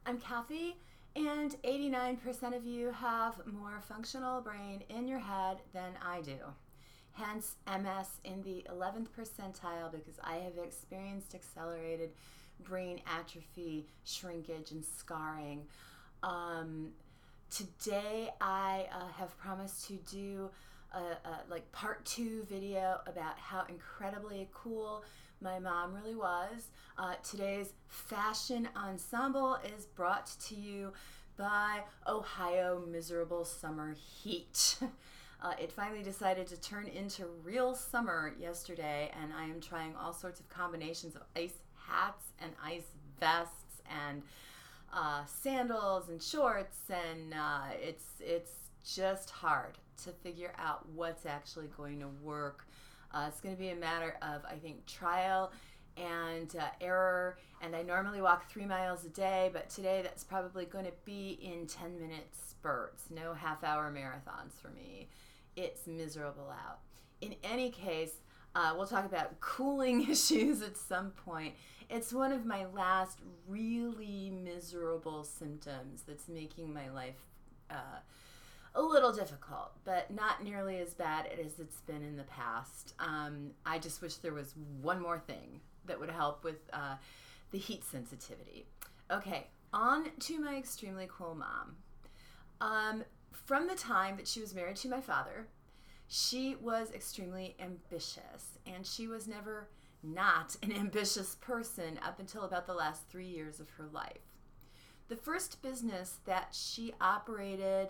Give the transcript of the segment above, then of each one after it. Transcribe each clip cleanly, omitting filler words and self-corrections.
I'm Kathy, and 89% of you have more functional brain in your head than I do. Hence, MS in the 11th percentile, because I have experienced accelerated brain atrophy, shrinkage, and scarring. Today, I have promised to do a part 2 video about how incredibly cool my mom really was. Today's fashion ensemble is brought to you by Ohio miserable summer heat. It finally decided to turn into real summer yesterday, and I am trying all sorts of combinations of ice hats and ice vests and sandals and shorts, and it's just hard to figure out what's actually going to work. It's going to be a matter of, I think, trial and error, and I normally walk 3 miles a day, but today that's probably going to be in 10-minute spurts, no half-hour marathons for me. It's miserable out. In any case, we'll talk about cooling issues at some point. It's one of my last really miserable symptoms that's making my life a little difficult, but not nearly as bad as it's been in the past. I just wish there was one more thing that would help with the heat sensitivity. Okay, on to my extremely cool mom. From the time that she was married to my father, she was extremely ambitious, and she was never not an ambitious person up until about the last 3 years of her life. The first business that she operated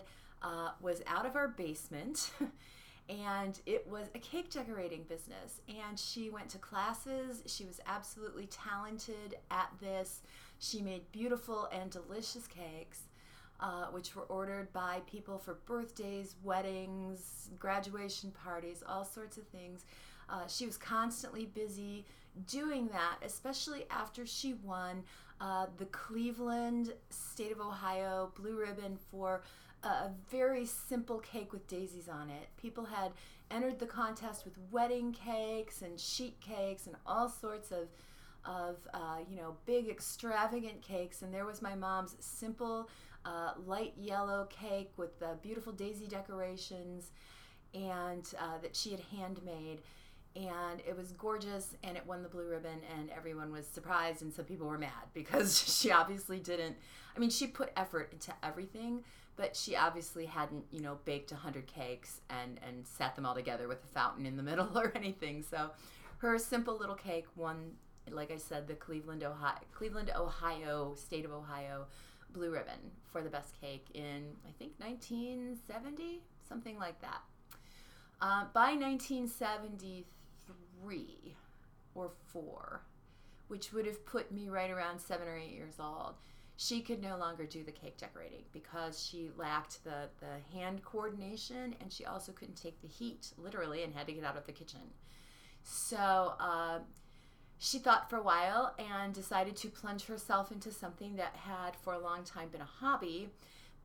was out of our basement, and it was a cake decorating business, and she went to classes. She was absolutely talented at this. She made beautiful and delicious cakes, which were ordered by people for birthdays, weddings, graduation parties, all sorts of things. She was constantly busy doing that, especially after she won the Cleveland, State of Ohio Blue Ribbon for a very simple cake with daisies on it. People had entered the contest with wedding cakes and sheet cakes and all sorts of big extravagant cakes, and there was my mom's simple light yellow cake with beautiful daisy decorations, and that she had handmade. And it was gorgeous, and it won the blue ribbon, and everyone was surprised, and some people were mad because she obviously didn't. I mean, she put effort into everything, but she obviously hadn't, baked 100 cakes and sat them all together with a fountain in the middle or anything. So her simple little cake won, like I said, the Cleveland, Ohio, State of Ohio Blue Ribbon for the best cake in, I think, 1970, something like that. By 1973 or 4, which would have put me right around 7 or 8 years old, she could no longer do the cake decorating because she lacked the hand coordination, and she also couldn't take the heat, literally, and had to get out of the kitchen. So she thought for a while and decided to plunge herself into something that had for a long time been a hobby,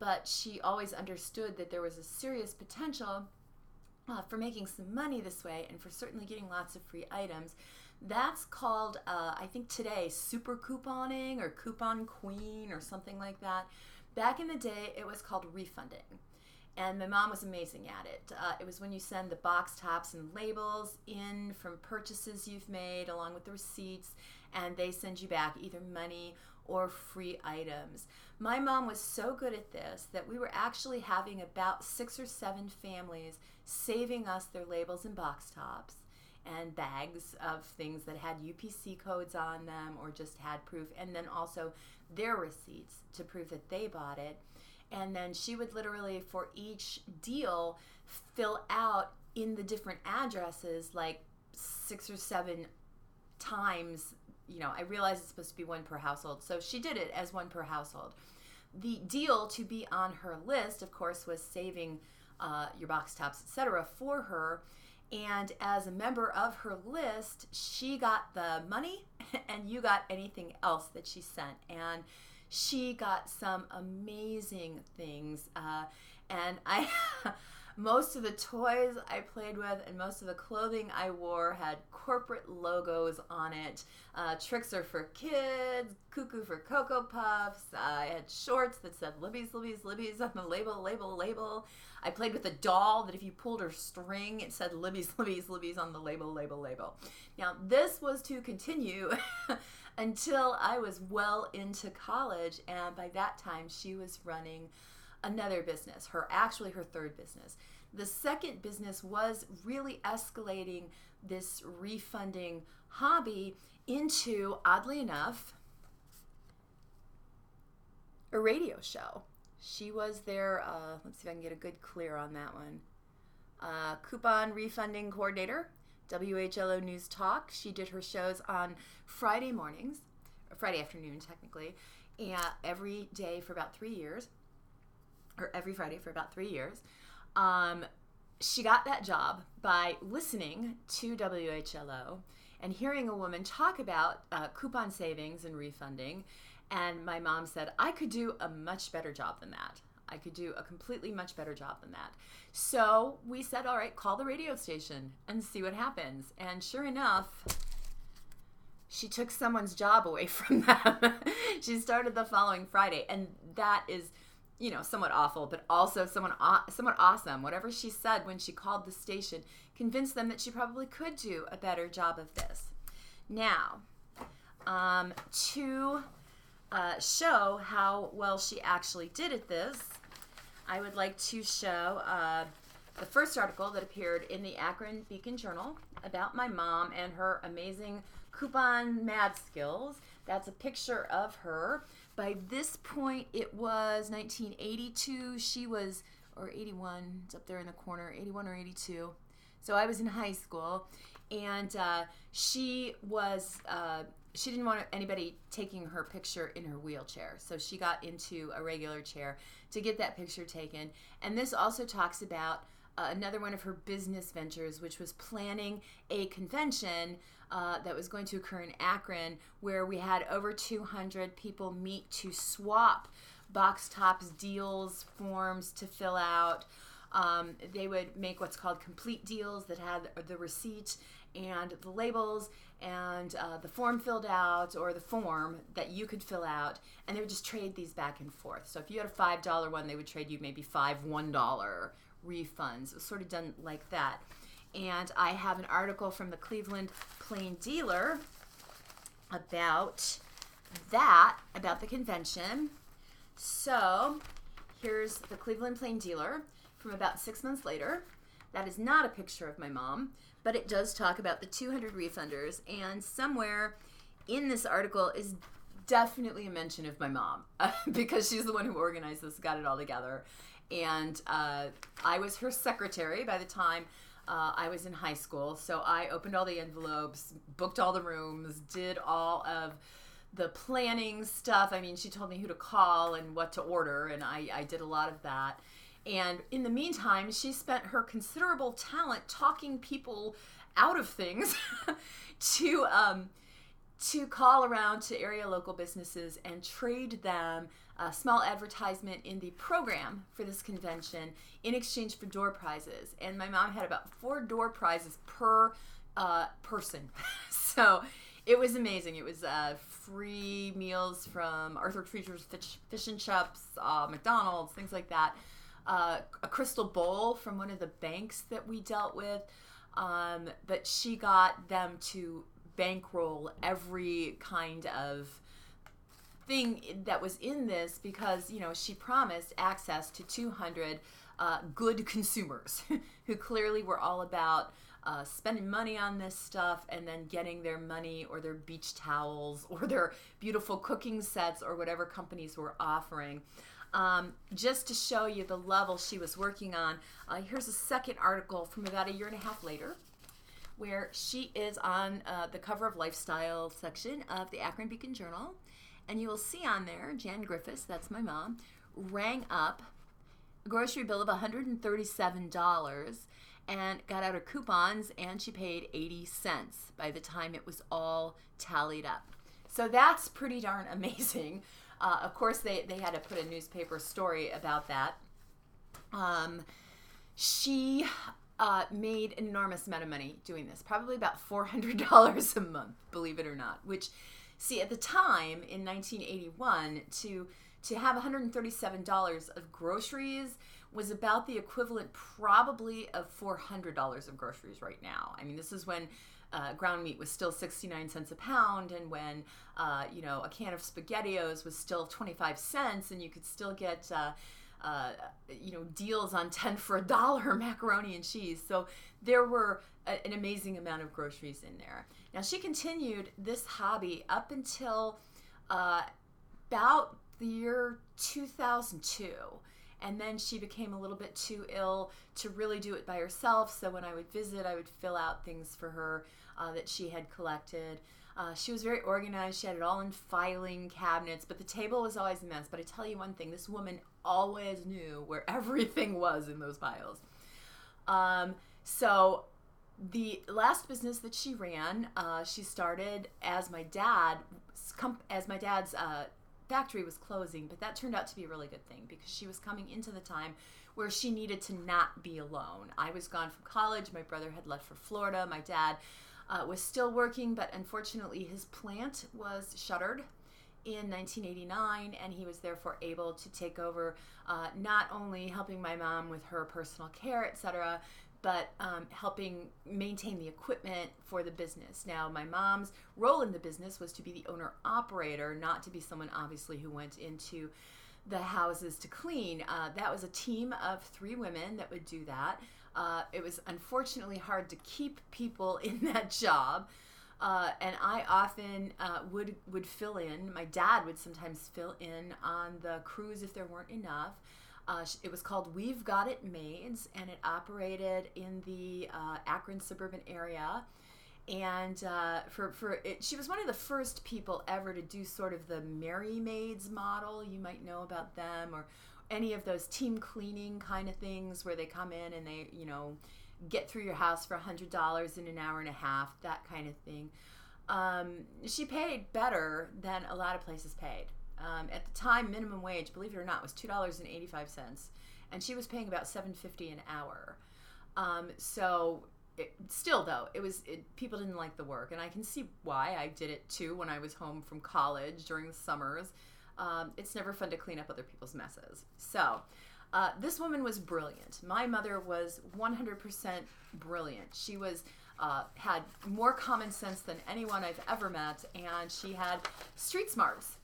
but she always understood that there was a serious potential for making some money this way, and for certainly getting lots of free items. That's called, I think today, super couponing or coupon queen or something like that. Back in the day, it was called refunding. And my mom was amazing at it. It was when you send the box tops and labels in from purchases you've made along with the receipts, and they send you back either money or free items. My mom was so good at this that we were actually having about 6 or 7 families saving us their labels and box tops and bags of things that had UPC codes on them or just had proof, and then also their receipts to prove that they bought it. And then she would literally, for each deal, fill out in the different addresses like 6 or 7 times. I realize it's supposed to be 1 per household, so she did it as 1 per household. The deal to be on her list, of course, was saving your box tops, etc. for her. And as a member of her list, she got the money and you got anything else that she sent. And she got some amazing things. And I Most of the toys I played with and most of the clothing I wore had corporate logos on it. Tricks are for kids, Cuckoo for Cocoa Puffs. I had shorts that said Libby's, Libby's, Libby's on the label, label, label. I played with a doll that if you pulled her string, it said Libby's, Libby's, Libby's on the label, label, label. Now, this was to continue until I was well into college, and by that time, she was running another business, her third business. The second business was really escalating this refunding hobby into, oddly enough, a radio show. She was their, let's see if I can get a good clear on that one, coupon refunding coordinator, WHLO News Talk. She did her shows on Friday mornings, or Friday afternoon technically, and every day for about 3 years. Or every Friday for about 3 years. She got that job by listening to WHLO and hearing a woman talk about coupon savings and refunding. And my mom said, I could do a much better job than that. I could do a completely much better job than that. So we said, all right, call the radio station and see what happens. And sure enough, she took someone's job away from them. She started the following Friday. And that is, somewhat awful, but also somewhat awesome. Whatever she said when she called the station convinced them that she probably could do a better job of this. Now, to show how well she actually did at this, I would like to show the first article that appeared in the Akron Beacon Journal about my mom and her amazing coupon mad skills. That's a picture of her. By this point, it was 1982. She was, or 81, it's up there in the corner, 81 or 82. So I was in high school, and she didn't want anybody taking her picture in her wheelchair. So she got into a regular chair to get that picture taken. And this also talks about another one of her business ventures, which was planning a convention that was going to occur in Akron, where we had over 200 people meet to swap box tops, deals, forms to fill out. They would make what's called complete deals that had the receipt and the labels and the form filled out, or the form that you could fill out, and they would just trade these back and forth. So if you had a $5 one, they would trade you maybe 5 $1 refunds. It was sort of done like that. And I have an article from the Cleveland Plain Dealer about that, about the convention. So here's the Cleveland Plain Dealer from about 6 months later. That is not a picture of my mom, but it does talk about the 200 refunders, and somewhere in this article is definitely a mention of my mom because she's the one who organized this, got it all together. And I was her secretary by the time I was in high school, so I opened all the envelopes, booked all the rooms, did all of the planning stuff. I mean, she told me who to call and what to order, and I did a lot of that. And in the meantime, she spent her considerable talent talking people out of things to call around to area local businesses and trade them a small advertisement in the program for this convention in exchange for door prizes. And my mom had about 4 door prizes per person. So it was amazing. It was free meals from Arthur Treacher's Fish and Chips, McDonald's, things like that. A crystal bowl from one of the banks that we dealt with. But she got them to bankroll every kind of thing that was in this because, she promised access to 200 good consumers who clearly were all about spending money on this stuff and then getting their money or their beach towels or their beautiful cooking sets or whatever companies were offering. Just to show you the level she was working on, here's a second article from about 1.5 years later, where she is on the cover of Lifestyle section of the Akron Beacon Journal. And you will see on there, Jan Griffiths, that's my mom, rang up a grocery bill of $137 and got out her coupons, and she paid 80 cents by the time it was all tallied up. So that's pretty darn amazing. Of course, they had to put a newspaper story about that. She made an enormous amount of money doing this, probably about $400 a month, believe it or not. Which, see, at the time in 1981, to have $137 of groceries was about the equivalent probably of $400 of groceries right now. I mean, this is when ground meat was still 69 cents a pound, and when a can of SpaghettiOs was still 25 cents, and you could still get deals on 10 for $1 macaroni and cheese. So there were an amazing amount of groceries in there. Now, she continued this hobby up until about the year 2002. And then she became a little bit too ill to really do it by herself. So when I would visit, I would fill out things for her that she had collected. She was very organized. She had it all in filing cabinets, but the table was always a mess. But I tell you one thing, this woman always knew where everything was in those piles. So the last business that she ran, she started as my dad's factory was closing, but that turned out to be a really good thing because she was coming into the time where she needed to not be alone. I was gone from college. My brother had left for Florida. My dad was still working, but unfortunately his plant was shuttered in 1989, and he was therefore able to take over not only helping my mom with her personal care, etc., but helping maintain the equipment for the business. Now, my mom's role in the business was to be the owner-operator, not to be someone, obviously, who went into the houses to clean. That was a team of 3 women that would do that. It was unfortunately hard to keep people in that job, and I often would fill in. My dad would sometimes fill in on the crews if there weren't enough. It was called We've Got It Maids, and it operated in the Akron suburban area. And she was one of the first people ever to do sort of the Mary Maids model. You might know about them, or any of those team cleaning kind of things where they come in and they, get through your house for $100 in an hour and a half, that kind of thing. She paid better than a lot of places paid. At the time, minimum wage, believe it or not, was $2.85, and she was paying about $7.50 an hour. Still, though, people didn't like the work, and I can see why. I did it too when I was home from college during the summers. It's never fun to clean up other people's messes. So, this woman was brilliant. My mother was 100% brilliant. She had more common sense than anyone I've ever met, and she had street smarts.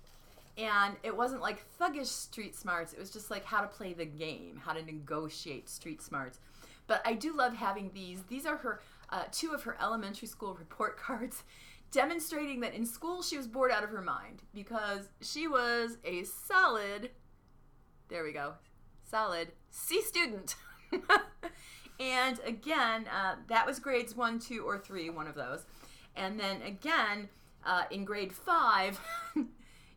And it wasn't like thuggish street smarts. It was just like how to play the game, how to negotiate street smarts. But I do love having these. These are her 2 of her elementary school report cards demonstrating that in school she was bored out of her mind because she was a solid C student. And again, that was grades 1, 2, or 3, one of those. And then again, in grade 5,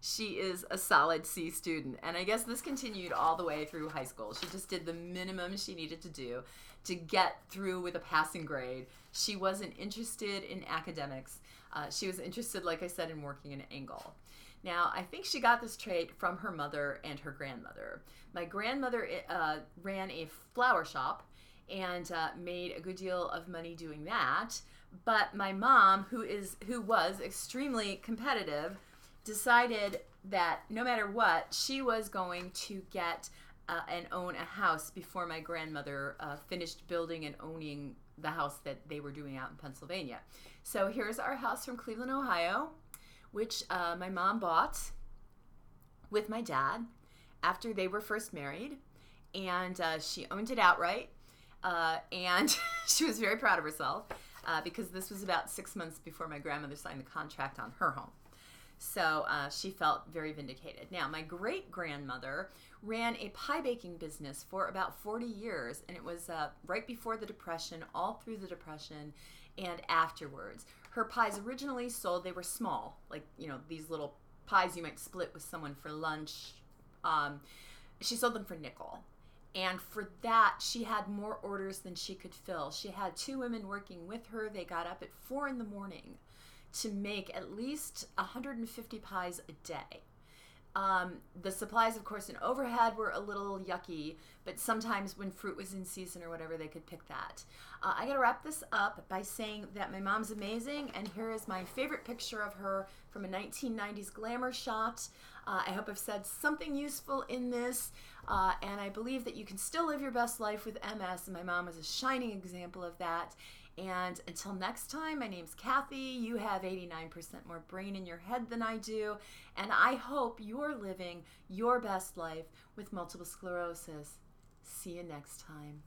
she is a solid C student. And I guess this continued all the way through high school. She just did the minimum she needed to do to get through with a passing grade. She wasn't interested in academics. She was interested, like I said, in working an angle. Now, I think she got this trait from her mother and her grandmother. My grandmother ran a flower shop and made a good deal of money doing that. But my mom, who was extremely competitive, decided that no matter what, she was going to get and own a house before my grandmother finished building and owning the house that they were doing out in Pennsylvania. So here's our house from Cleveland, Ohio, which my mom bought with my dad after they were first married, and she owned it outright, and she was very proud of herself because this was about 6 months before my grandmother signed the contract on her home. So she felt very vindicated. Now, my great-grandmother ran a pie baking business for about 40 years, and it was right before the Depression, all through the Depression, and afterwards. Her pies originally sold, they were small, like, these little pies you might split with someone for lunch. She sold them for $0.05. And for that, she had more orders than she could fill. She had 2 women working with her. They got up at 4 in the morning to make at least 150 pies a day. The supplies, of course, and overhead were a little yucky, but sometimes when fruit was in season or whatever, they could pick that. I got to wrap this up by saying that my mom's amazing, and here is my favorite picture of her from a 1990s glamour shot. I hope I've said something useful in this, and I believe that you can still live your best life with MS, and my mom was a shining example of that. And until next time, my name's Kathy. You have 89% more brain in your head than I do, and I hope you're living your best life with multiple sclerosis. See you next time.